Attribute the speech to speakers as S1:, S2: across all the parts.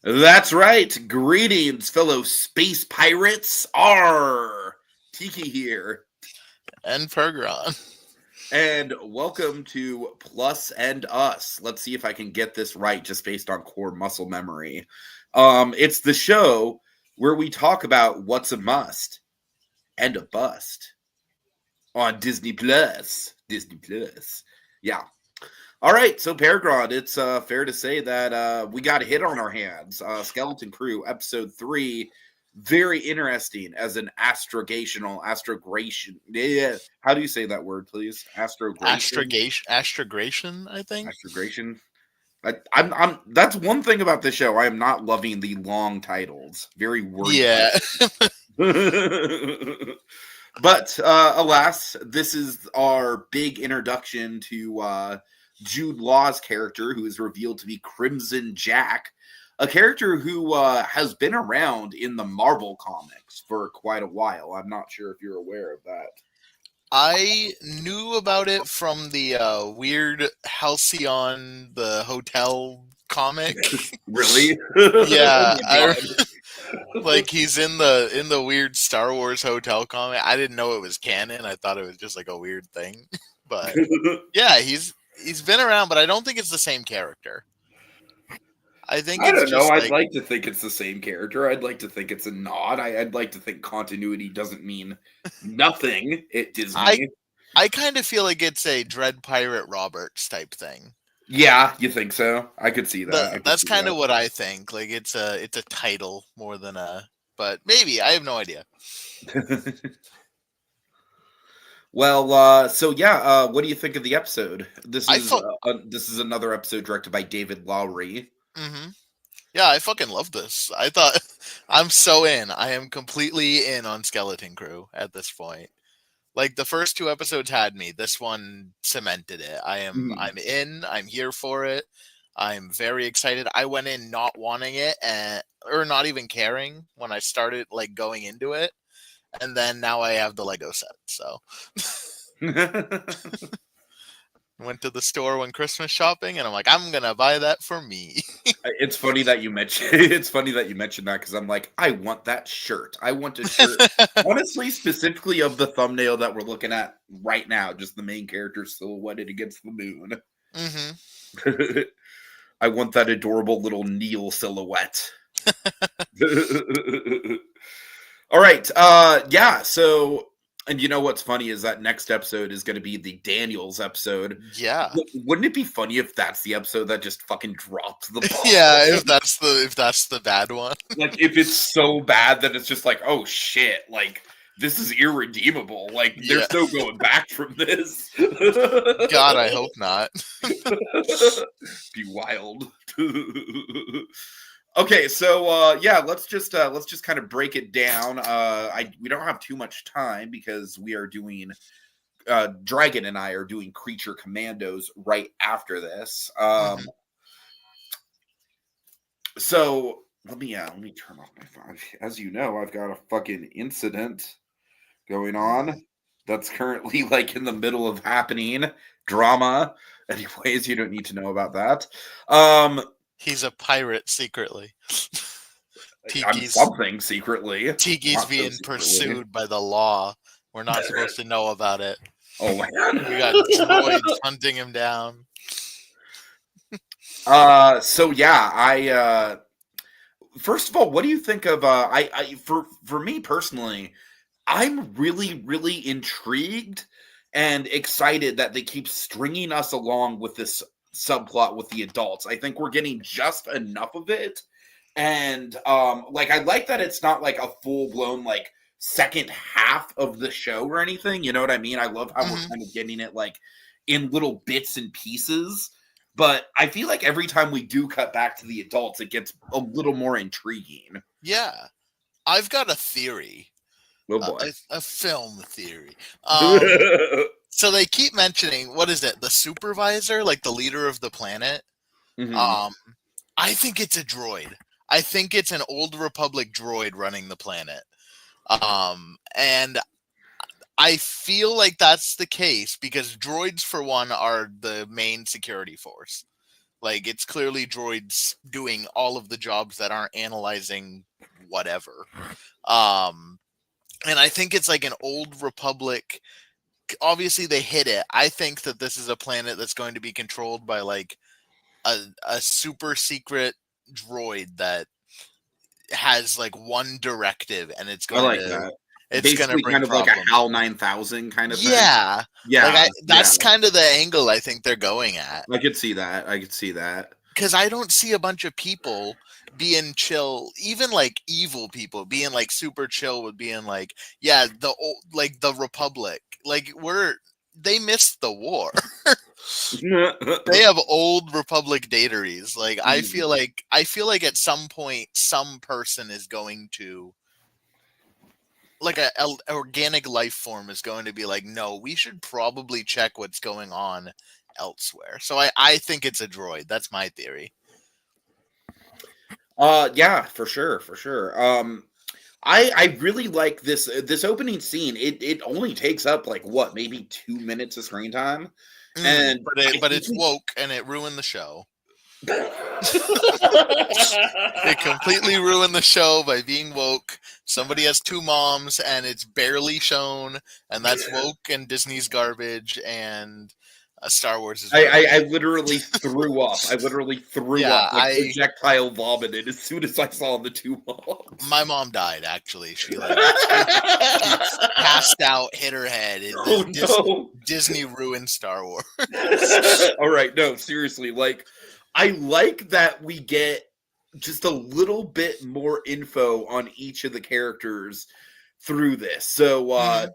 S1: That's right. Greetings, fellow space pirates. Tiki here.
S2: And PerGron.
S1: And welcome to Plus&Us. Let's see if I can get this right just based on core muscle memory. It's the show where we talk about what's a must and a bust on Disney Plus. Disney Plus. Yeah. All right, so PerGron, it's fair to say that we got a hit on our hands. Skeleton Crew, episode 3, very interesting as an astrogration. Yeah, how do you say that word, please? Astrogration,
S2: Astrogration, I think.
S1: astrogration. I'm. That's one thing about this show. I am not loving the long titles. Very wordy.
S2: Yeah.
S1: But alas, this is our big introduction to Jude Law's character, who is revealed to be Crimson Jack, a character who has been around in the Marvel comics for quite a while. I'm not sure if you're aware of that.
S2: I knew about it from the weird Halcyon the Hotel comic.
S1: Really?
S2: Yeah,
S1: Oh
S2: like he's in the weird Star Wars hotel comic. I didn't know it was canon. I thought it was just like a weird thing. But yeah, he's been around, but I don't think it's the same character. I think
S1: I
S2: it's
S1: don't know.
S2: just
S1: I'd
S2: like
S1: like to think it's the same character. I'd like to think it's a nod. I'd like to think continuity doesn't mean nothing at
S2: I
S1: Disney.
S2: I kind of feel like it's a Dread Pirate Roberts type thing.
S1: Yeah, you think so? I could see that. I could
S2: That's
S1: see
S2: kind of what I think. Like it's a title more than a. But maybe I have no idea.
S1: that. Well, what do you think of the episode?
S2: I fuck.
S1: This is another episode directed by David Lowry.
S2: hmm Yeah, I fucking love this. I thought I'm so in. I am completely in on Skeleton Crew at this point. Like the first two episodes had me. This one cemented it.
S1: Mhm.
S2: I'm in. I'm here for it. I'm very excited. I went in not wanting it or not even caring when I started like going into it. And then now I have the Lego set. So went to the store when Christmas shopping and I'm like, I'm gonna buy that for me.
S1: It's funny that you mentioned. It's funny that you mentioned that because I'm like, I want that shirt. I want a shirt. Honestly, specifically of the thumbnail that we're looking at right now, just the main character silhouetted against the moon.
S2: hmm
S1: I want that adorable little Neil silhouette. All right. Yeah. So, and you know what's funny is that next episode is going to be the Daniels episode.
S2: Yeah.
S1: Wouldn't it be funny if that's the episode that just fucking drops the
S2: Yeah,
S1: ball?
S2: if that's the bad one.
S1: Like, if it's so bad that it's just like, oh shit, like this is irredeemable. Like,
S2: Yeah.
S1: there's no going back from this.
S2: God, I hope not.
S1: Be wild. Okay, so yeah, let's just kind of break it down. We don't have too much time because we are doing Dragon and I are doing Creature Commandos right after this.
S2: Mhm.
S1: So let me turn off my phone. As you know, I've got a fucking incident going on that's currently like in the middle of happening. Drama. Anyways, you don't need to know about that.
S2: He's a pirate secretly.
S1: I'm
S2: Tiki's
S1: something secretly.
S2: Tiki's
S1: Not so
S2: being
S1: secretly.
S2: pursued by the law. We're not supposed to know about it.
S1: Oh man.
S2: We got droids hunting him down.
S1: So yeah, I first of all, what do you think of I for me personally, I'm really intrigued and excited that they keep stringing us along with this subplot with the adults. I think we're getting just enough of it. And like I like that it's not like a full-blown like second half of the show or anything, you know what I mean? I love how we're
S2: hmm
S1: kind of getting it like in little bits and pieces. But I feel like every time we do cut back to the adults, it gets a little more intriguing.
S2: Yeah, I've got a theory,
S1: Oh boy.
S2: a film theory. Um, so they keep mentioning what is it? The supervisor, like the leader of the planet.
S1: Mhm.
S2: Um, I think it's a droid. I think it's an old Republic droid running the planet. And I feel like that's the case because droids, for one, are the main security force. Like, it's clearly droids doing all of the jobs that aren't analyzing whatever. And I think it's like an old Republic. Obviously, they hit it. I think that this is a planet that's going to be controlled by like a super secret droid that has like one directive, and it's
S1: I
S2: going
S1: like
S2: to
S1: that.
S2: it's going to
S1: Basically,
S2: bring
S1: kind of like a
S2: problems.
S1: HAL 9000 kind of thing.
S2: Yeah, like
S1: Yeah, yeah.
S2: that's kind of the angle I think they're going at.
S1: I could see that. I could see that.
S2: Because I don't see a bunch of people being chill, even like evil people being like super chill with being like, yeah, the old, like the Republic, like they missed the war. They have old Republic dataries. Like I feel like at some point some person is going to, like a organic life form is going to be like, no, we should probably check what's going on elsewhere. So I think it's a droid. That's my theory.
S1: Yeah, for sure, for sure. I really like this opening scene. It only takes up like what, maybe 2 minutes of screen time, and I
S2: But
S1: think
S2: it's woke and it ruined the show. It completely ruined the show by being woke. Somebody has two moms and it's barely shown, and that's woke and Disney's garbage, and Star Wars is garbage.
S1: I literally threw up. I literally threw
S2: Yeah,
S1: up, like projectile vomited as soon as I saw the two moms.
S2: my mom died actually. She passed out, hit her head.
S1: Oh no!
S2: Disney ruined Star Wars.
S1: All right, no, seriously. Like, I like that we get just a little bit more info on each of the characters through this. So I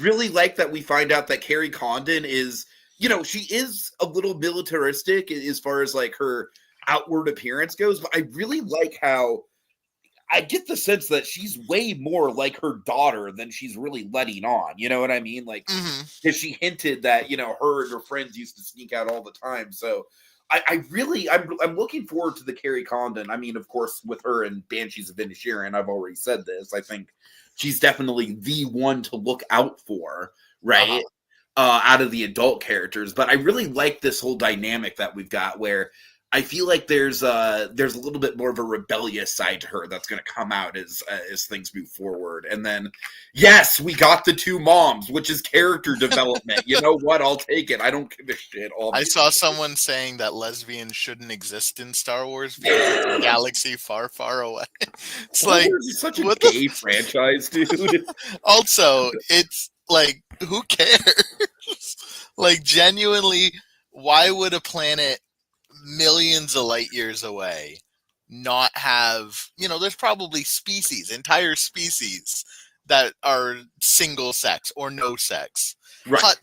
S1: really like that we find out that Carrie Condon is, she is a little militaristic as far as like her outward appearance goes, but I really like how I get the sense that she's way more like her daughter than she's really letting on. You know what I mean? Like, because she hinted that, her and her friends used to sneak out all the time. So I'm looking forward to the Carrie Condon. I mean, of course, with her and Banshees of Inisherin, I've already said this. I think she's definitely the one to look out for, right? Out of the adult characters. But I really like this whole dynamic that we've got where I feel like there's a little bit more of a rebellious side to her that's going to come out as things move forward. And then, yes, we got the two moms, which is character development. You know what? I'll take it. I don't give a shit.
S2: I saw someone saying that lesbians shouldn't exist in Star Wars because it's a galaxy far, far away. It's like,
S1: it's such a gay franchise, dude.
S2: Also, it's like, who cares? Like, genuinely, why would a planet millions of light years away not have, there's probably entire species that are single sex or no sex.
S1: Right,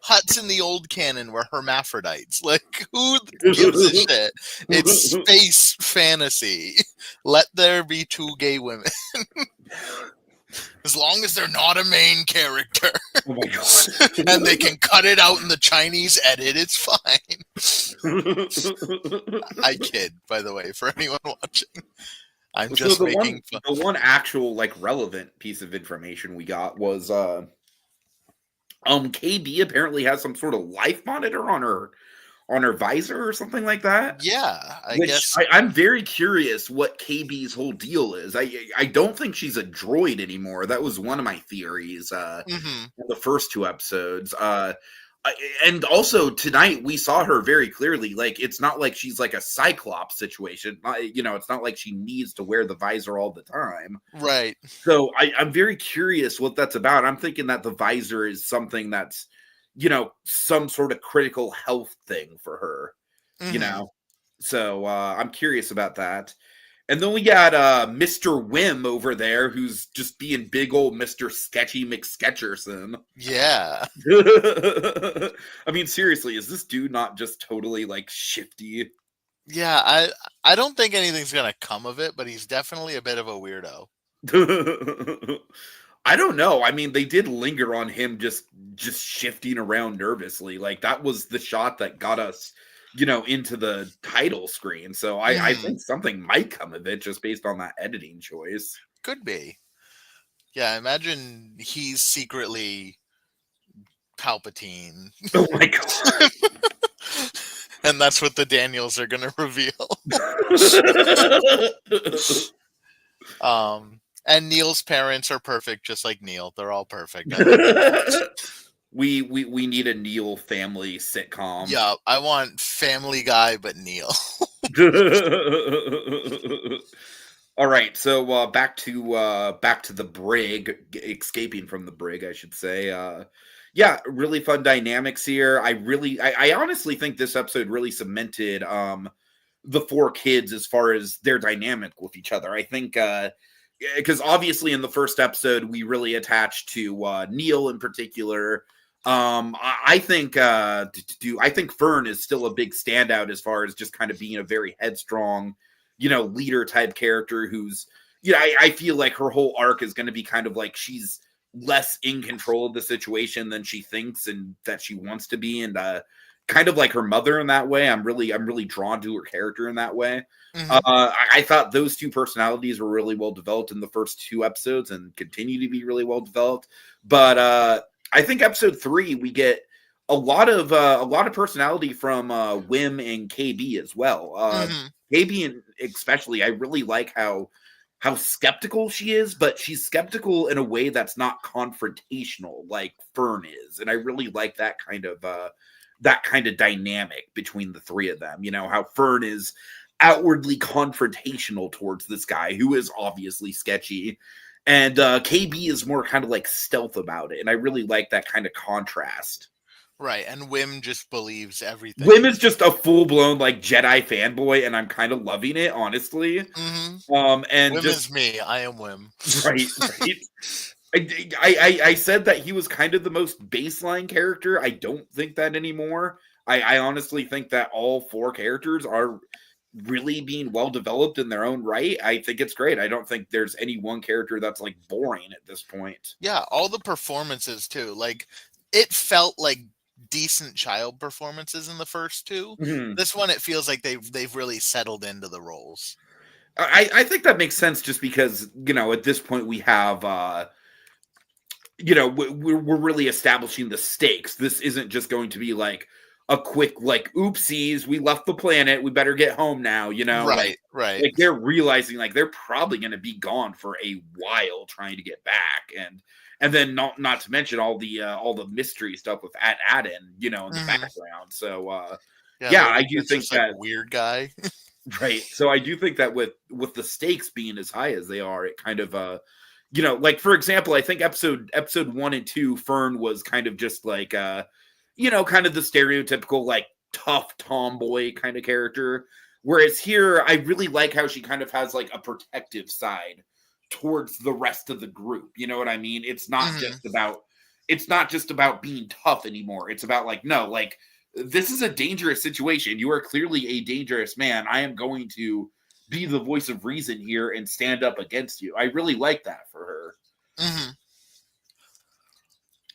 S2: Huts in the old canon were hermaphrodites. Like, who gives a shit? It's space fantasy. Let there be two gay women. As long as they're not a main character.
S1: Oh my god.
S2: And they can cut it out in the Chinese edit, it's fine. I kid, by the way, for anyone watching. I'm just making fun.
S1: The one actual like relevant piece of information we got was KB apparently has some sort of life monitor on her visor or something like that.
S2: Yeah, I guess.
S1: I'm very curious what KB's whole deal is. I don't think she's a droid anymore. That was one of my theories in the first two episodes. And also tonight we saw her very clearly. Like, it's not like she's like a Cyclops situation. It's not like she needs to wear the visor all the time.
S2: Right.
S1: So I'm very curious what that's about. I'm thinking that the visor is something that's, some sort of critical health thing for her, So I'm curious about that. And then we got Mr. Wim over there, who's just being big old Mr. Sketchy McSketcherson.
S2: Yeah.
S1: I mean, seriously, is this dude not just totally like shifty?
S2: Yeah, I don't think anything's gonna come of it, but he's definitely a bit of a weirdo.
S1: I don't know. I mean, they did linger on him just shifting around nervously. Like, that was the shot that got us, into the title screen. So I think something might come of it just based on that editing choice.
S2: Could be. Yeah, imagine he's secretly Palpatine.
S1: Oh my god.
S2: And that's what the Daniels are going to reveal. And Neil's parents are perfect, just like Neil. They're all perfect. I love them.
S1: We need a Neil family sitcom.
S2: Yeah, I want Family Guy, but Neil.
S1: All right, so back to the brig, escaping from the brig, I should say. Yeah, really fun dynamics here. I honestly think this episode really cemented the four kids as far as their dynamic with each other. I think because obviously in the first episode we really attached to Neil in particular. I think I think Fern is still a big standout as far as just kind of being a very headstrong, leader type character who's, I feel like her whole arc is going to be kind of like she's less in control of the situation than she thinks and that she wants to be, and kind of like her mother in that way. I'm really drawn to her character in that way.
S2: Mhm.
S1: I thought those two personalities were really well developed in the first two episodes and continue to be really well developed. But I think episode 3 we get a lot of personality from Wim and KB as well. KB and especially, I really like how skeptical she is, but she's skeptical in a way that's not confrontational like Fern is, and I really like that kind of dynamic between the three of them. How Fern is outwardly confrontational towards this guy who is obviously sketchy, and KB is more kind of like stealth about it, and I really like that kind of contrast.
S2: Right, and Wim just believes everything.
S1: Wim is just a full-blown like Jedi fanboy, and I'm kind of loving it, honestly. And
S2: Wim
S1: just
S2: is me. I am Wim.
S1: Right. I said that he was kind of the most baseline character. I don't think that anymore. I honestly think that all four characters are really being well developed in their own right. I think it's great. I don't think there's any one character that's like boring at this point.
S2: Yeah, all the performances too. Like, it felt like decent child performances in the first two.
S1: Mhm.
S2: This one, it feels like they've really settled into the roles.
S1: I think that makes sense just because, at this point we have we're really establishing the stakes. This isn't just going to be like a quick like oopsies, we left the planet, we better get home now,
S2: Right.
S1: like they're realizing like they're probably going to be gone for a while trying to get back, and then not to mention all the mystery stuff with Aden, in the background. So I do think that
S2: weird guy.
S1: right. So I do think that with the stakes being as high as they are, it kind of like for example, I think episode 1 and 2, Fern was kind of just like kind of the stereotypical like tough tomboy kind of character. Whereas here, I really like how she kind of has like a protective side towards the rest of the group. You know what I mean? It's not just about being tough anymore. It's about like, no, like this is a dangerous situation. You are clearly a dangerous man. I am going to be the voice of reason here and stand up against you. I really like that for her.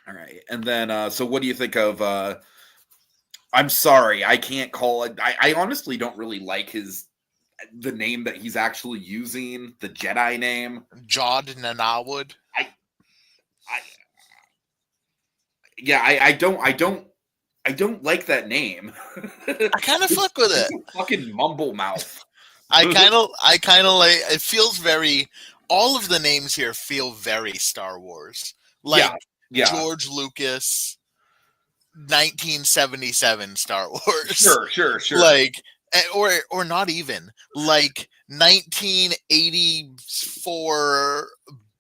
S1: All right. And then, so what do you think of, I'm sorry, I can't call it. I honestly don't really like the name that he's actually using, the Jedi name.
S2: Jod Nanawood.
S1: I don't like that name.
S2: I kind of fuck with it.
S1: Fucking mumble mouth.
S2: I kind of like, it feels very, all of the names here feel very Star Wars. Like George Lucas, 1977 Star Wars.
S1: Sure.
S2: Like, or not even, like 1984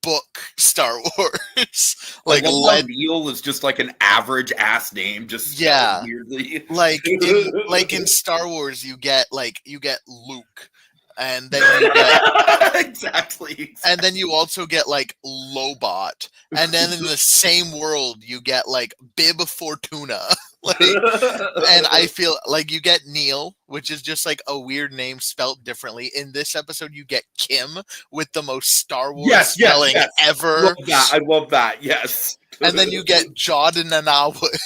S2: book Star Wars.
S1: Like Neil is just like an average ass name, just weirdly.
S2: Like in Star Wars, you get Luke, and then you get
S1: exactly.
S2: And then you also get like Lobot, and then in the same world you get like Bib Fortuna. And I feel like you get Neil, which is just like a weird name spelt differently. In this episode, you get Kim with the most Star Wars spelling ever.
S1: I love that. Yes.
S2: And then you get Jordan and Alwood.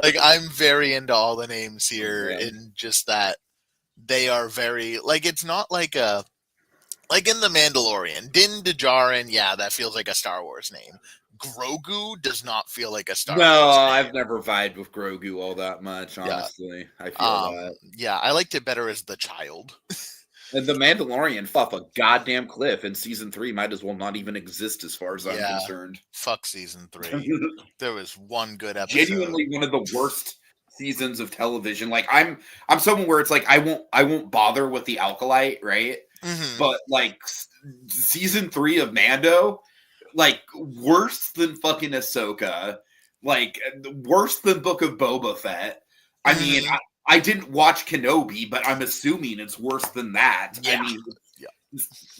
S2: Like, I'm very into all the names here, in just that they are very like, it's not like like in The Mandalorian, Din Djarin. Yeah, that feels like a Star Wars name. Grogu does not feel like a Star
S1: No,
S2: Wars
S1: I've
S2: name.
S1: never vibed with Grogu all that much,
S2: Yeah.
S1: honestly. I feel that.
S2: Yeah, I liked it better as the child.
S1: And the Mandalorian fell off a goddamn cliff in season 3 might as well not even exist as far as I'm
S2: Yeah.
S1: concerned.
S2: Fuck season 3. There was one good episode.
S1: Genuinely one of the worst seasons of television. Like I'm someone where it's like I won't bother with the Alkalite, right?
S2: Mhm.
S1: But like season 3 of Mando, like worse than fucking Ahsoka, like worse than Book of Boba Fett. I mean,
S2: Mhm.
S1: I didn't watch Kenobi, but I'm assuming it's worse than that. I
S2: Yeah.
S1: mean,
S2: Yeah.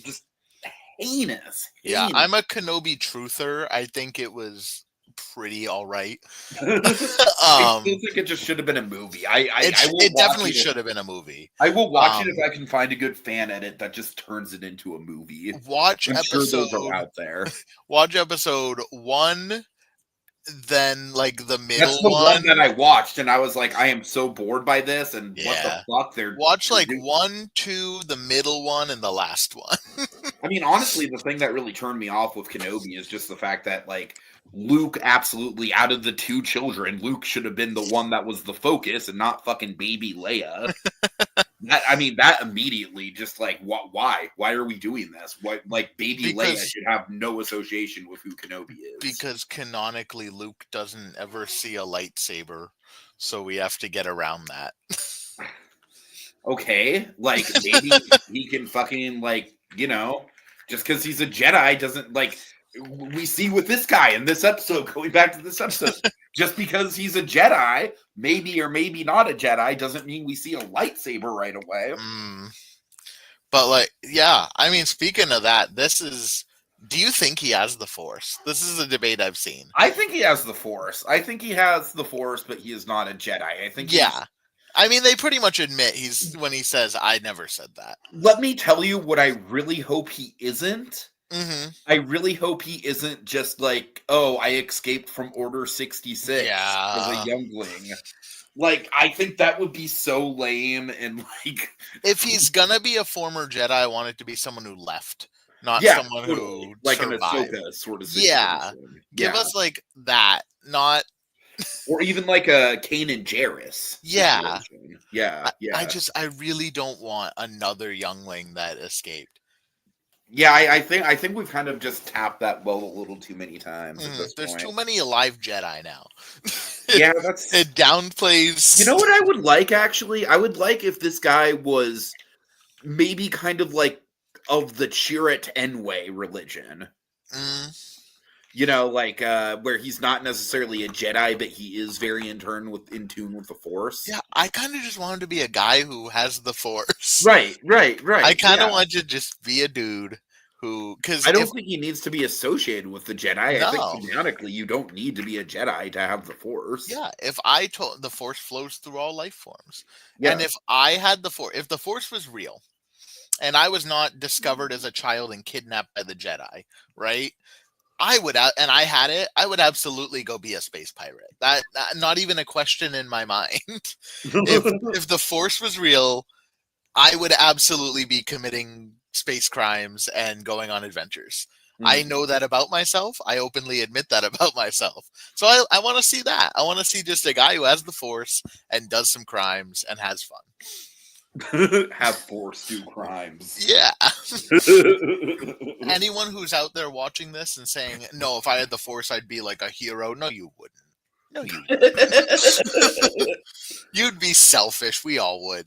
S1: just heinous.
S2: Yeah, I'm a Kenobi truther. I think it was pretty all right.
S1: I still think it just should have been a movie. I will
S2: It
S1: watch
S2: definitely
S1: it
S2: should have been a movie.
S1: I will watch it if I can find a good fan edit that just turns it into a movie.
S2: Watch
S1: I'm sure
S2: episode
S1: those are out there.
S2: Watch episode 1, then like the middle
S1: That's the one that
S2: one.
S1: I watched, and I was like, I am so bored by this, and what the
S2: Yeah.
S1: fuck? They're
S2: Watch like
S1: doing-
S2: 1, 2, the middle one, and the last one.
S1: I mean, honestly, the thing that really turned me off with Kenobi is just the fact that like Luke absolutely out of the 2 children, Luke should have been the one that was the focus and not fucking baby Leia. That immediately just like why are we doing this? Why like baby Leia should have no association with who Kenobi is?
S2: Because canonically Luke doesn't ever see a lightsaber, so we have to get around that.
S1: Okay, like maybe he can fucking like, you know, just because he's a Jedi doesn't like we see with this guy in this episode, going back to this episode, just because he's a Jedi, maybe or maybe not a Jedi, doesn't mean we see a lightsaber right away.
S2: But like, yeah, I mean, speaking of that, do you think he has the Force? This is a debate I've seen.
S1: I think he has the Force. I think he has the Force, but he is not a Jedi. I think
S2: I mean, they pretty much admit when he says, I never said that.
S1: Let me tell you what I really hope he isn't.
S2: Mm-hmm.
S1: I really hope he isn't just like, oh, I escaped from Order 66 as a youngling. Like, I think that would be so lame and like...
S2: If he's gonna be a former Jedi, I want it to be someone who left, not someone who
S1: like
S2: survived.
S1: An Ahsoka sort of situation.
S2: Give us like that, not...
S1: Or even like a Kanan Jarrus.
S2: Yeah.
S1: Yeah.
S2: I really don't want another youngling that escaped.
S1: Yeah, I think we've kind of just tapped that well a little too many times at this
S2: There's
S1: point.
S2: too many alive Jedi now.
S1: Yeah,
S2: it downplays.
S1: You know what I would like, actually? I would like if this guy was maybe kind of like of the Chirrut Enway religion. You know, like where he's not necessarily a Jedi, but he is very in tune with the Force.
S2: Yeah, I kind of just want him to be a guy who has the Force.
S1: Right. I
S2: kind of want to just be a dude who, because
S1: I don't think he needs to be associated with the Jedi.
S2: No.
S1: I think canonically, you don't need to be a Jedi to have the Force.
S2: Yeah, if I told the Force flows through all life forms,
S1: and
S2: if I had the Force, if the Force was real, and I was not discovered as a child and kidnapped by the Jedi, right? I would, and I had it, I would absolutely go be a space pirate. That not even a question in my mind. if the Force was real, I would absolutely be committing space crimes and going on adventures. I know that about myself. I openly admit that about myself. So I want to see that. I want to see just a guy who has the Force and does some crimes and has fun.
S1: Have Force do crimes.
S2: Yeah. Anyone who's out there watching this and saying, no, if I had the Force, I'd be like a hero. No, you wouldn't. No, you wouldn't. You'd be selfish. We all would.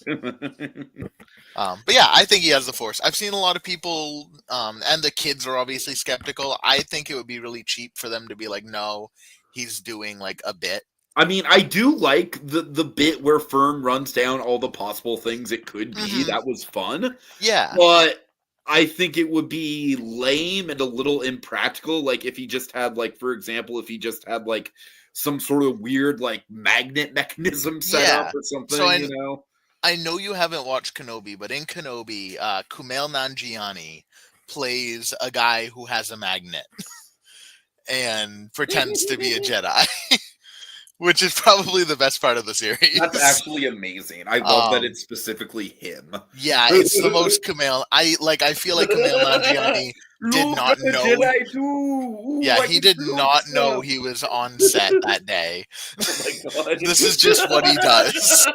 S2: But yeah, I think he has the Force. I've seen a lot of people, and the kids are obviously skeptical. I think it would be really cheap for them to be like, no, he's doing like a bit.
S1: I mean, I do like the bit where Fern runs down all the possible things it could be. Mm-hmm. That was fun.
S2: Yeah.
S1: But I think it would be lame and a little impractical. Like if he just had like, for example, if he just had like some sort of weird like magnet mechanism set up or something,
S2: so
S1: you know?
S2: I know you haven't watched Kenobi, but in Kenobi, Kumail Nanjiani plays a guy who has a magnet and pretends to be a Jedi. which is probably the best part of the series.
S1: That's actually amazing. I love that it's specifically him.
S2: Yeah, it's the most Kumail. I feel like Kumail Nanjiani did
S1: Look
S2: not
S1: what the
S2: know.
S1: Jedi do. Ooh,
S2: Yeah,
S1: I
S2: he
S1: can
S2: did
S1: feel
S2: not know
S1: stuff.
S2: he was on set that day.
S1: Oh my god.
S2: This is just what he does.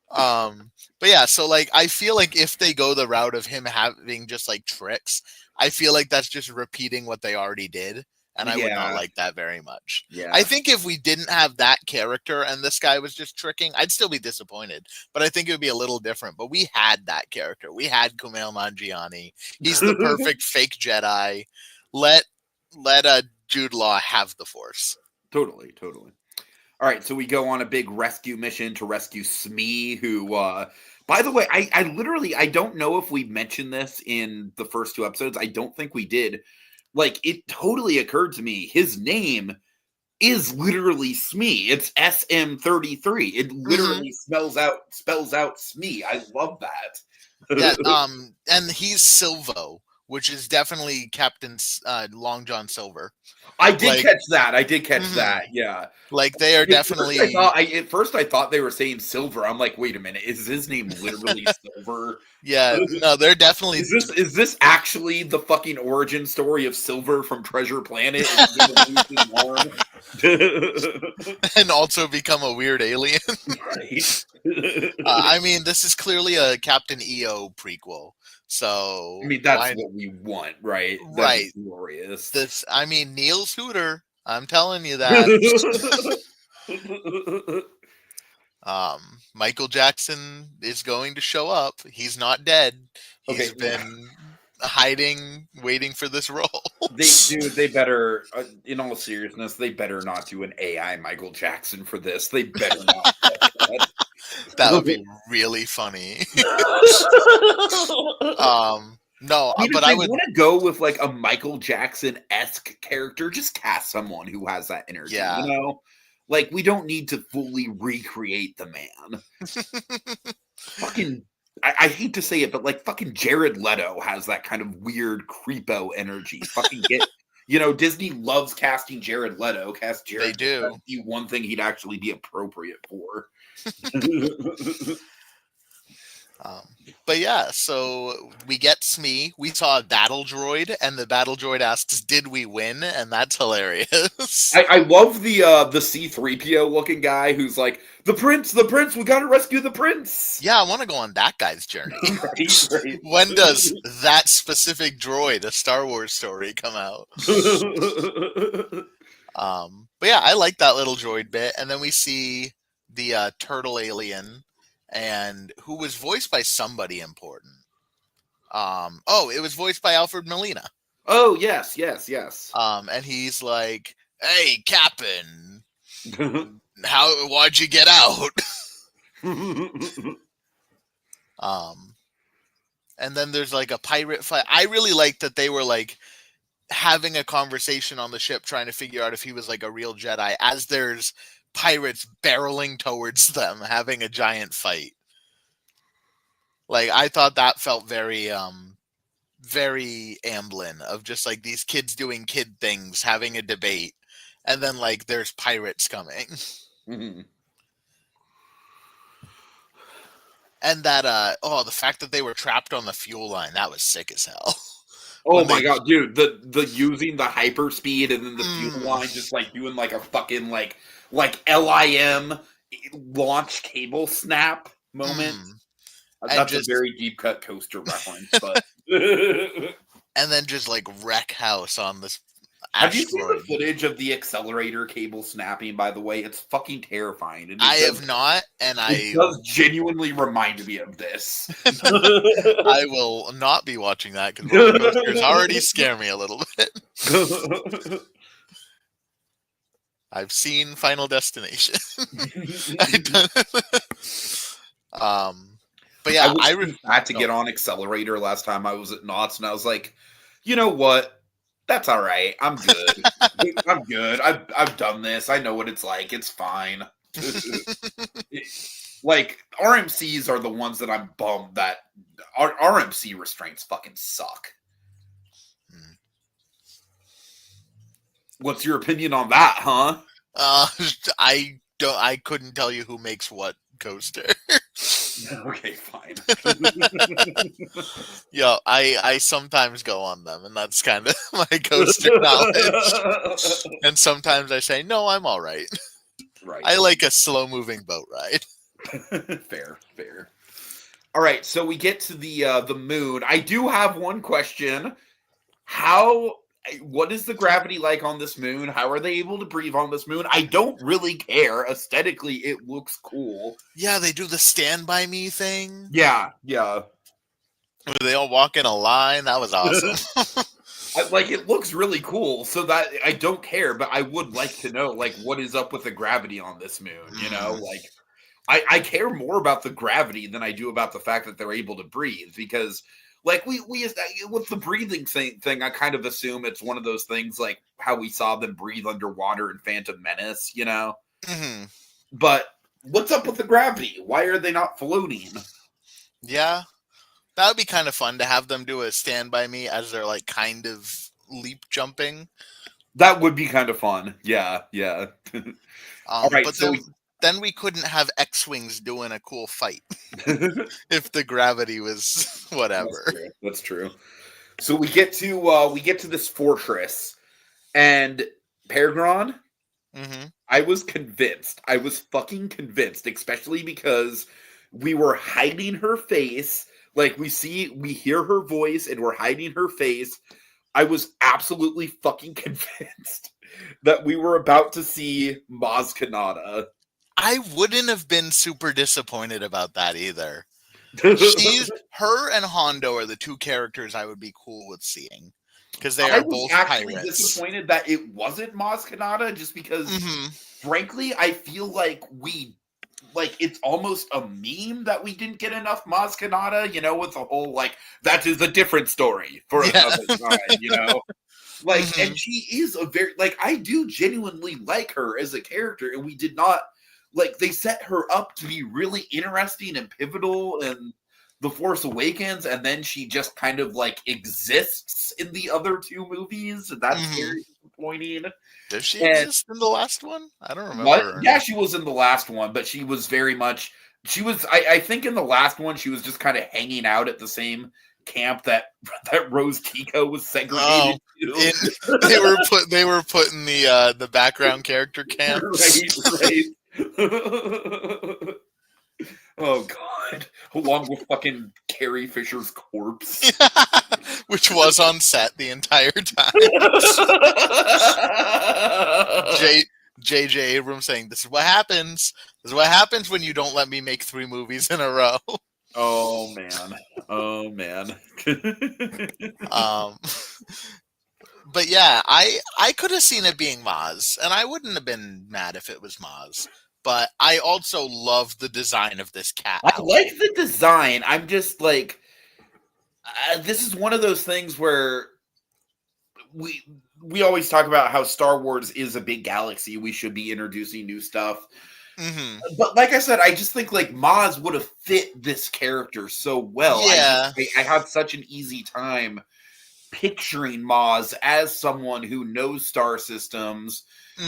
S2: But yeah, so like I feel like if they go the route of him having just like tricks, I feel like that's just repeating what they already did, and I would not
S1: Yeah.
S2: like that very much.
S1: Yeah.
S2: I think if we didn't have that character and this guy was just tricking, I'd still be disappointed. But I think it would be a little different. But we had that character. We had Kumail Nanjiani. He's the perfect fake Jedi. Let Jude Law have the Force.
S1: Totally. All right, so we go on a big rescue mission to rescue Smee, who, by the way, I don't know if we mentioned this in the first 2 episodes. I don't think we did. Like, it totally occurred to me, his name is literally Smee. It's SM33. It literally spells out Smee. I love that.
S2: Yeah, and he's Silvo, which is definitely Captain Long John Silver.
S1: I did catch that. Yeah.
S2: Like they are definitely.
S1: At first I thought they were saying Silver. I'm like, wait a minute, is his name literally Silver?
S2: Yeah, no, they're definitely.
S1: Is this actually the fucking origin story of Silver from Treasure Planet?
S2: And also become a weird alien.
S1: Right.
S2: I mean, this is clearly a Captain EO prequel. So
S1: I mean, that's what we want, right?
S2: Right.
S1: That's glorious.
S2: Niels Hooter. I'm telling you that. Michael Jackson is going to show up. He's not dead. He's been hiding, waiting for this role.
S1: They better, in all seriousness, they better not do an AI Michael Jackson for this. They better not.
S2: That would be really funny. No,
S1: I mean,
S2: but
S1: if
S2: I
S1: they
S2: would
S1: want to go with like a Michael Jackson-esque character, just cast someone who has that energy.
S2: Yeah.
S1: You know, like we don't need to fully recreate the man. Fucking, I hate to say it, but like fucking Jared Leto has that kind of weird creepo energy. Fucking get. You know, Disney loves casting Jared Leto. Cast Jared.
S2: They do.
S1: That's the one thing he'd actually be appropriate for.
S2: But yeah, so we get Smee. We saw a battle droid, and the battle droid asks, "Did we win?" And that's hilarious.
S1: I love the C-3PO looking guy who's like, the prince, we gotta rescue the prince.
S2: Yeah, I want to go on that guy's journey.
S1: Right.
S2: When does that specific droid, a Star Wars story, come out? But yeah, I like that little droid bit. And then we see the turtle alien, and who was voiced by somebody important. It was voiced by Alfred Molina.
S1: Oh, yes.
S2: And he's like, "Hey, Captain, why'd you get out?" And then there's like a pirate fight. I really like that they were like having a conversation on the ship, trying to figure out if he was like a real Jedi, as there's pirates barreling towards them, having a giant fight. Like, I thought that felt very very Amblin, of just like these kids doing kid things, having a debate, and then like there's pirates coming. And that the fact that they were trapped on the fuel line, that was sick as hell.
S1: Oh my god, dude, the using the hyperspeed and then the fuel line just like doing like a fucking like LIM launch cable snap moment. That's a very deep cut coaster reference, but
S2: and then just like wreck house on this asteroid.
S1: Have you seen the footage of the accelerator cable snapping, by the way? It's fucking terrifying.
S2: I have not, and
S1: it does genuinely remind me of this.
S2: I will not be watching that because roller coasters already scare me a little bit. I've seen Final Destination. But yeah,
S1: I had to get on accelerator last time I was at Knott's, and I was like, you know what? That's all right. I'm good. I'm good. I've done this. I know what it's like. It's fine. Like, RMCs are the ones that I'm bummed that RMC restraints fucking suck. What's your opinion on that, huh?
S2: I don't. I couldn't tell you who makes what coaster.
S1: Okay, fine.
S2: Yeah, I sometimes go on them, and that's kind of my coaster knowledge. And sometimes I say, no, I'm all right.
S1: Right.
S2: I like a slow moving boat ride.
S1: Fair, fair. All right, so we get to the moon. I do have one question. How what is the gravity like on this moon? How are they able to breathe on this moon? I don't really care. Aesthetically, it looks cool.
S2: Yeah, they do the Stand By Me thing.
S1: Yeah, yeah.
S2: Where they all walk in a line. That was awesome.
S1: Like it looks really cool, so that I don't care, but I would like to know like what is up with the gravity on this moon, you know? Like I care more about the gravity than I do about the fact that they're able to breathe because like we with the breathing thing I kind of assume it's one of those things like how we saw them breathe underwater in Phantom Menace, you know?
S2: Mm-hmm.
S1: But what's up with the gravity? Why are they not floating?
S2: Yeah, that would be kind of fun to have them do a Stand By Me as they're like kind of leap jumping.
S1: That would be kind of fun. Yeah, yeah. All right,
S2: But
S1: so
S2: then we couldn't have X-Wings doing a cool fight if the gravity was whatever.
S1: That's true. So we get to this fortress, and PerGron.
S2: Mm-hmm.
S1: I was convinced. I was fucking convinced, especially because we were hiding her face. Like we hear her voice, and we're hiding her face. I was absolutely fucking convinced that we were about to see Maz Kanata.
S2: I wouldn't have been super disappointed about that either. Her and Hondo are the two characters I would be cool with seeing because they
S1: I
S2: are
S1: was
S2: both
S1: actually
S2: pirates.
S1: disappointed that it wasn't Maz Kanata, just because, frankly, I feel like it's almost a meme that we didn't get enough Maz Kanata, you know, with the whole, like, that is a different story for another time, you know? Like, and she is a very, like, I do genuinely like her as a character, and we did not, like, they set her up to be really interesting and pivotal in The Force Awakens, and then she just kind of, like, exists in the other two movies, and that's very disappointing.
S2: Does she exist in the last one? I don't remember.
S1: What? Yeah, she was in the last one, but she was very much, I think in the last one, she was just kind of hanging out at the same camp that Rose Tico was segregated to.
S2: They were put in the background character camps.
S1: Right. Oh god. Along with fucking Carrie Fisher's corpse.
S2: Which was on set the entire time. J.J. Abrams saying, "This is what happens. This is what happens when you don't let me make 3 movies in a row."
S1: Oh man. Oh man.
S2: But yeah, I could have seen it being Maz, and I wouldn't have been mad if it was Maz. But I also love the design of this cat.
S1: I like the design. I'm just like, this is one of those things where we always talk about how Star Wars is a big galaxy. We should be introducing new stuff. But like I said, I just think like Maz would have fit this character so well.
S2: Yeah.
S1: I have such an easy time picturing Maz as someone who knows star systems,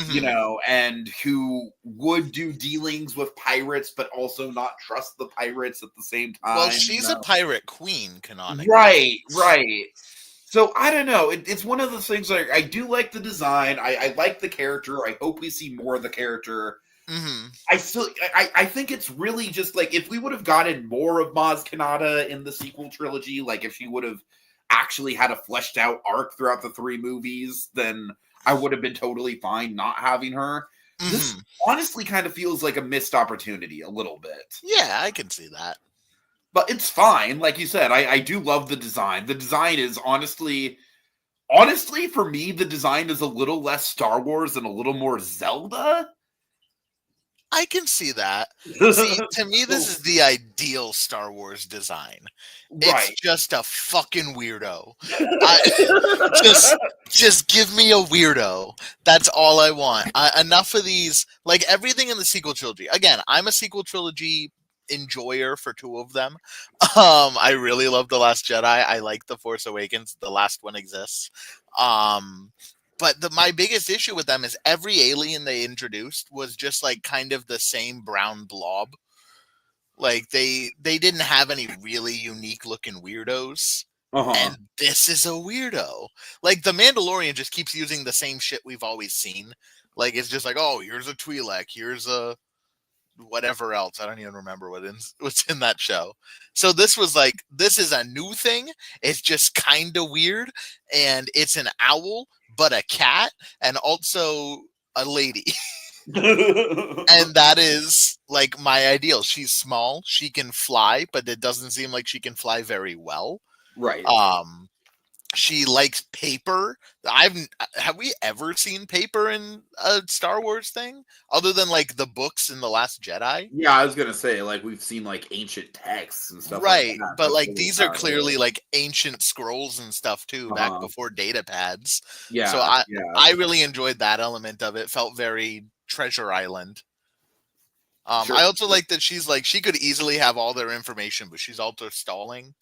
S1: you know, and who would do dealings with pirates, but also not trust the pirates at the same time.
S2: Well, she's a pirate queen, canonically.
S1: Right. So I don't know. It's one of those things like I do like the design. I like the character. I hope we see more of the character. I think it's really just like if we would have gotten more of Maz Kanata in the sequel trilogy, like if she would have actually had a fleshed out arc throughout the 3 movies, then I would have been totally fine not having her. This honestly kind of feels like a missed opportunity a little bit.
S2: Yeah, I can see that.
S1: But it's fine. Like you said, I do love the design. The design is honestly, for me, the design is a little less Star Wars and a little more Zelda.
S2: I can see that. See, to me, this is the ideal Star Wars design. Right. It's just a fucking weirdo. Just give me a weirdo. That's all I want. Enough of these, like everything in the sequel trilogy. Again, I'm a sequel trilogy enjoyer for 2 of them. I really love The Last Jedi. I like The Force Awakens. The last one exists. But But my biggest issue with them is every alien they introduced was just like kind of the same brown blob. Like they didn't have any really unique looking weirdos.
S1: Uh-huh.
S2: And this is a weirdo. Like the Mandalorian just keeps using the same shit we've always seen. Like it's just like, oh, here's a Twi'lek, here's a whatever else. I don't even remember what's in that show. So this was like, this is a new thing. It's just kind of weird, and it's an owl, but a cat, and also a lady. And that is like my ideal. She's small, she can fly, but it doesn't seem like she can fly very well.
S1: Right.
S2: She likes paper. Have we ever seen paper in a Star Wars thing other than like the books in The Last Jedi?
S1: Yeah, I was gonna say, like, we've seen like ancient texts and stuff
S2: Right,
S1: like that.
S2: but
S1: That's
S2: like
S1: really
S2: these are
S1: about it.
S2: clearly like ancient scrolls and stuff too, back before data pads. So
S1: Yeah,
S2: I really enjoyed that element of it. Felt very Treasure Island.
S1: sure.
S2: I also like that she's like, she could easily have all their information, but she's also stalling.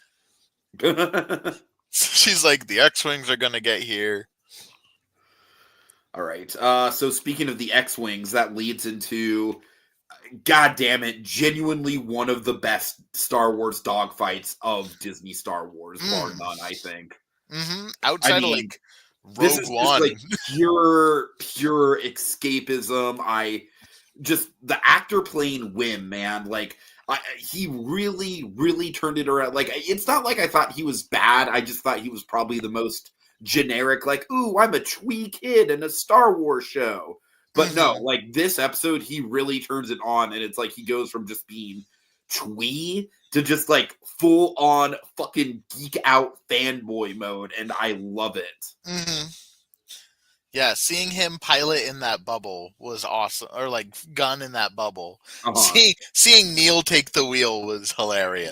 S2: She's like, the X-Wings are gonna get here.
S1: All right. So speaking of the X-Wings, that leads into, God damn it, genuinely one of the best Star Wars dogfights of Disney Star Wars, bar none, I think.
S2: Outside of like Rogue One,
S1: like pure escapism. The actor playing Wim, man, like he really turned it around. Like, it's not like I thought he was bad. I just thought he was probably the most generic, like, ooh, I'm a twee kid in a Star Wars show. But no, like this episode, he really turns it on, and it's like he goes from just being twee to just like full on fucking geek out fanboy mode, and I love it.
S2: Yeah, seeing him pilot in that bubble was awesome, or like gun in that bubble. Seeing Neil take the wheel was hilarious.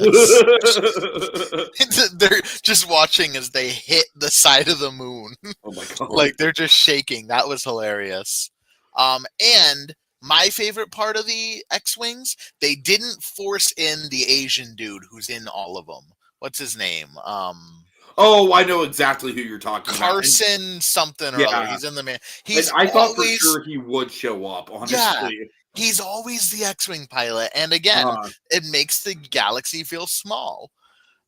S2: They're just watching as they hit the side of the moon.
S1: Oh my god!
S2: Like they're just shaking. That was hilarious. And my favorite part of the X-Wings, they didn't force in the Asian dude who's in all of them. What's his name?
S1: Oh, I know exactly who you're talking about.
S2: Carson something or other. He's in the man.
S1: I thought for sure he would show up, honestly.
S2: Yeah, he's always the X-Wing pilot. And again, it makes the galaxy feel small.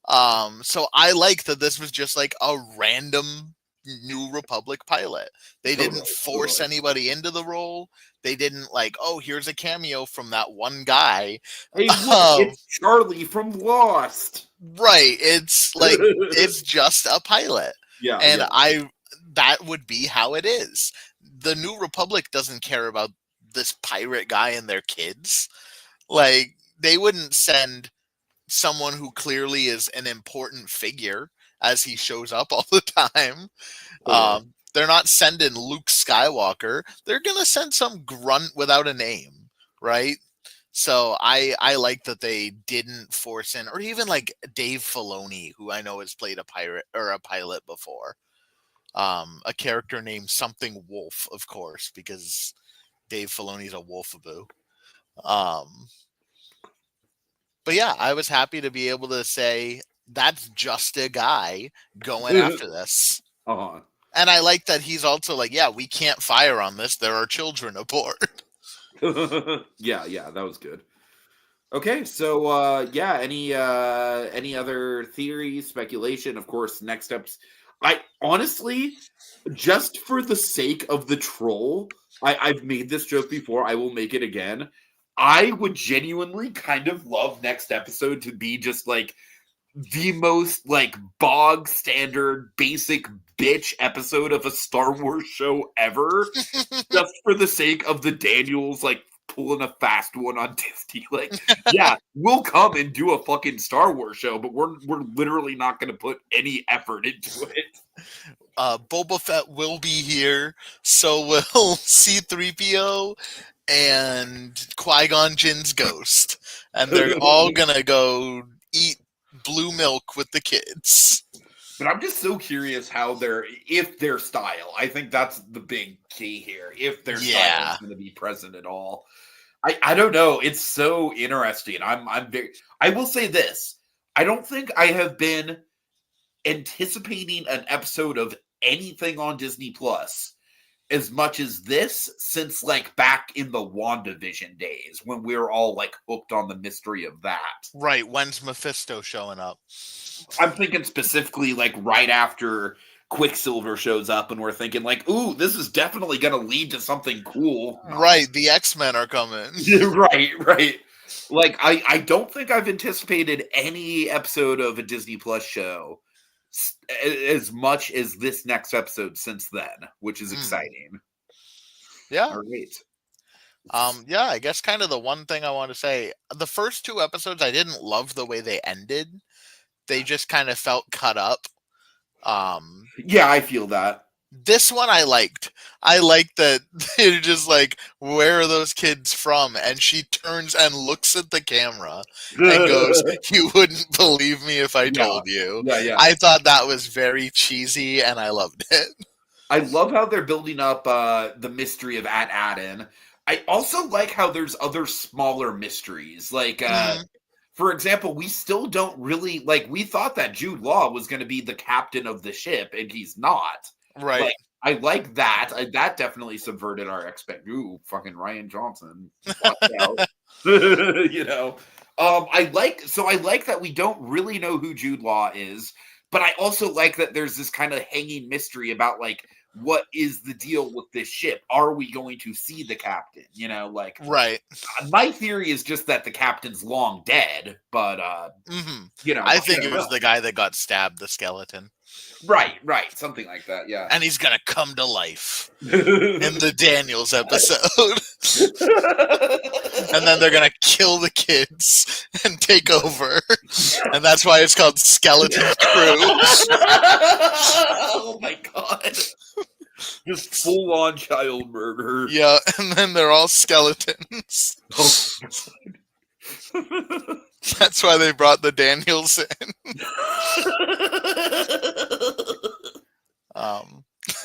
S2: So I like that this was just like a random New Republic pilot. They didn't force anybody into the role. They didn't like, oh, here's a cameo from that one guy.
S1: Hey, look, it's Charlie from Lost.
S2: Right. It's like, it's just a pilot.
S1: Yeah.
S2: And that would be how it is. The New Republic doesn't care about this pirate guy and their kids. Like, they wouldn't send someone who clearly is an important figure as he shows up all the time. They're not sending Luke Skywalker. They're going to send some grunt without a name, right? So I like that they didn't force in, or even like Dave Filoni, who I know has played a pirate or a pilot before. A character named something Wolf, of course, because Dave Filoni's a wolfaboo. But yeah, I was happy to be able to say that's just a guy going after this. And I like that he's also like, yeah, we can't fire on this. There are children aboard.
S1: yeah, that was good. Okay, so any other theories, speculation? Of course, next steps. I honestly, just for the sake of the troll, I've made this joke before. I will make it again. I would genuinely kind of love next episode to be just like the most like bog standard basic bitch episode of a Star Wars show ever, just for the sake of the Daniels like pulling a fast one on Disney. Like, yeah, we'll come and do a fucking Star Wars show, but we're literally not going to put any effort into it.
S2: Boba Fett will be here, so will C-3PO and Qui-Gon Jinn's ghost, and they're all gonna go eat blue milk with the kids.
S1: But I'm just so curious how if their style. I think that's the big key here. If their style is going to be present at all. I don't know. It's so interesting. I will say this. I don't think I have been anticipating an episode of anything on Disney Plus as much as this since like back in the WandaVision days when we were all like hooked on the mystery of that.
S2: Right. When's Mephisto showing up?
S1: I'm thinking specifically like right after Quicksilver shows up and we're thinking like, ooh, this is definitely going to lead to something cool.
S2: Right. The X-Men are coming.
S1: Right. Like, I don't think I've anticipated any episode of a Disney Plus show as much as this next episode since then, which is exciting.
S2: Yeah.
S1: All right.
S2: Yeah, I guess kind of the one thing I want to say, the first 2 episodes, I didn't love the way they ended. They just kind of felt cut up.
S1: Yeah, I feel that.
S2: This one I liked. I liked that they're just like, where are those kids from? And she turns and looks at the camera and goes, you wouldn't believe me if I told you.
S1: Yeah.
S2: I thought that was very cheesy and I loved it.
S1: I love how they're building up the mystery of At-Aden. I also like how there's other smaller mysteries. Like, for example, we still don't really, like, we thought that Jude Law was going to be the captain of the ship, and he's not.
S2: Right.
S1: Like, I like that. That definitely subverted our Ooh, fucking Ryan Johnson. Watch out. You know? I like that we don't really know who Jude Law is, but I also like that there's this kind of hanging mystery about, like, what is the deal with this ship? Are we going to see the captain? You know, like,
S2: right.
S1: My theory is just that the captain's long dead, but you know,
S2: I think it was the guy that got stabbed, the skeleton.
S1: Right, something like that, yeah.
S2: And he's gonna come to life in the Daniels episode. And then they're gonna kill the kids and take over. And that's why it's called Skeleton Crew.
S1: Oh my god. Just full-on child murder.
S2: Yeah, and then they're all skeletons. That's why they brought the Daniels in.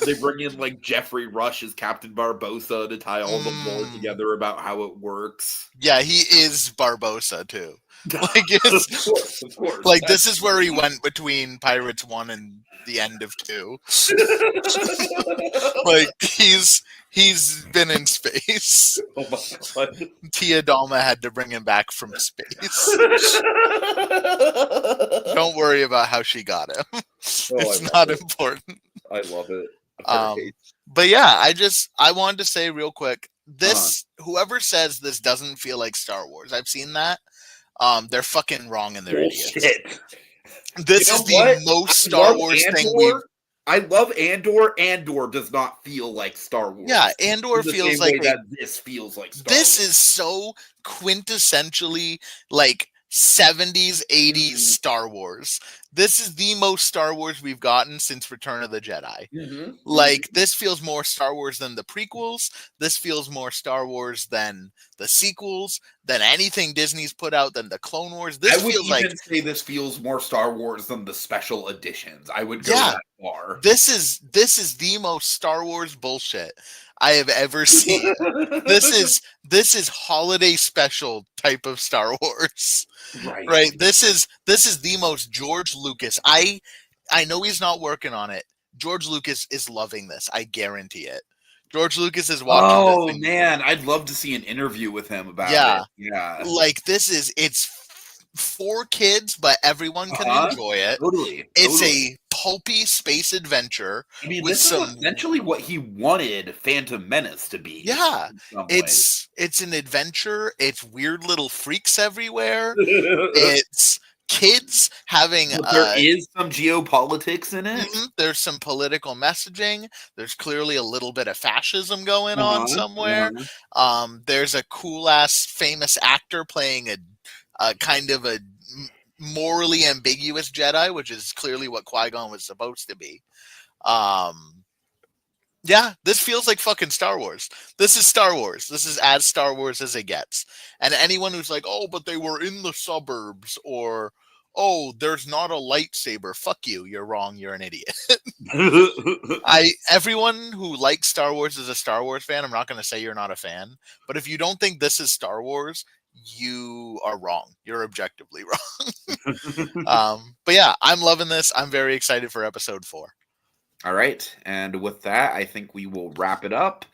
S1: They bring in like Jeffrey Rush as Captain Barbossa to tie all the lore together about how it works.
S2: Yeah, he is Barbossa too. Like,
S1: of course.
S2: Like, this is where he went between Pirates 1 and the end of 2. Like, he's been in space.
S1: Oh my god.
S2: Tia Dalma had to bring him back from space. Don't worry about how she got him. It's not important.
S1: I love it.
S2: But yeah, I wanted to say real quick, this whoever says this doesn't feel like Star Wars, I've seen that. They're fucking wrong and they're idiots. This is the most Star Wars thing we've...
S1: I love Andor. Andor does not feel like Star Wars.
S2: Yeah, Andor feels like
S1: that this feels like Star
S2: Wars. This is so quintessentially like 70s, 80s Star Wars. This is the most Star Wars we've gotten since Return of the Jedi. Like, this feels more Star Wars than the prequels. This feels more Star Wars than the sequels, than anything Disney's put out, than the Clone Wars. This feels like... I would even
S1: say this feels more Star Wars than the special editions. I would go that far.
S2: This is the most Star Wars bullshit I have ever seen. This is holiday special type of Star Wars. Right. This is the most George Lucas. I know he's not working on it. George Lucas is loving this. I guarantee it. George Lucas is watching.
S1: Oh man, I'd love to see an interview with him about it. Yeah.
S2: Like, it's for kids, but everyone can enjoy it.
S1: Totally.
S2: It's a pulpy space adventure.
S1: I mean, this is essentially what he wanted Phantom Menace to be.
S2: Yeah. It's an adventure. It's weird little freaks everywhere. It's kids having...
S1: there is some geopolitics in it.
S2: There's some political messaging. There's clearly a little bit of fascism going on somewhere. There's a cool-ass famous actor playing a kind of a morally ambiguous Jedi, which is clearly what Qui-Gon was supposed to be. Yeah, this feels like fucking Star Wars. This is Star Wars. This is as Star Wars as it gets. And anyone who's like, oh, but they were in the suburbs, or, oh, there's not a lightsaber. Fuck you. You're wrong. You're an idiot. Everyone who likes Star Wars is a Star Wars fan. I'm not going to say you're not a fan. But if you don't think this is Star Wars, you are wrong. You're objectively wrong. But yeah, I'm loving this. I'm very excited for episode 4.
S1: All right. And with that, I think we will wrap it up.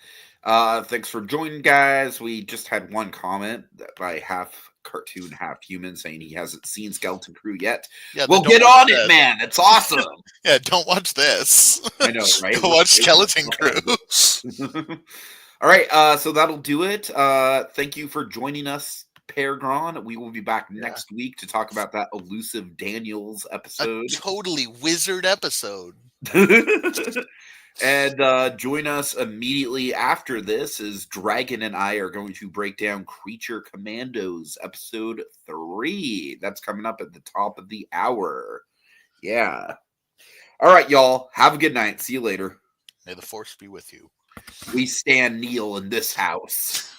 S1: Thanks for joining, guys. We just had one comment by half cartoon, half human saying he hasn't seen Skeleton Crew yet.
S2: Yeah,
S1: Well, get on it, man. It's awesome.
S2: Yeah, don't watch this.
S1: I know, right?
S2: Go watch Skeleton Crew.
S1: All right. So that'll do it. Thank you for joining us, PerGron. We will be back next week to talk about that elusive Daniels episode.
S2: A totally wizard episode.
S1: And join us immediately after this as Dragon and I are going to break down Creature Commandos episode 3. That's coming up at the top of the hour. Yeah. All right, y'all. Have a good night. See you later.
S2: May the force be with you.
S1: We stand Neil in this house.